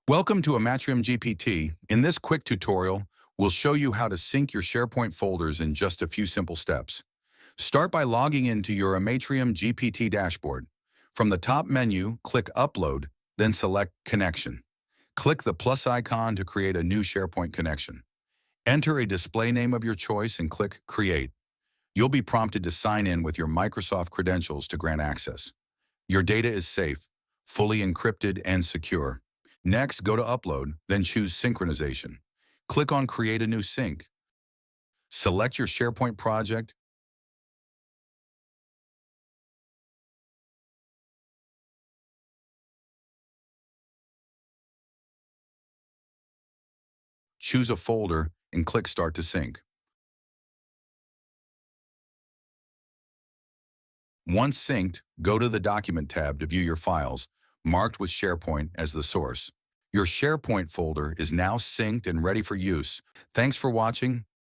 Welcome to AmatriumGPT. In this quick tutorial, we'll show you how to sync your SharePoint folders in just a few simple steps. Start by logging into your AmatriumGPT dashboard. From the top menu, click Upload, then select Connection. Click the plus icon to create a new SharePoint connection. Enter a display name of your choice and click Create. You'll be prompted to sign in with your Microsoft credentials to grant access. Your data is safe, fully encrypted, and secure. Next, go to Upload, then choose Synchronization. Click on Create a new sync. Select your SharePoint project. Choose a folder and click Start to Sync. Once synced, go to the Document tab to view your files, marked with SharePoint as the source. Your SharePoint folder is now synced and ready for use. Thanks for watching.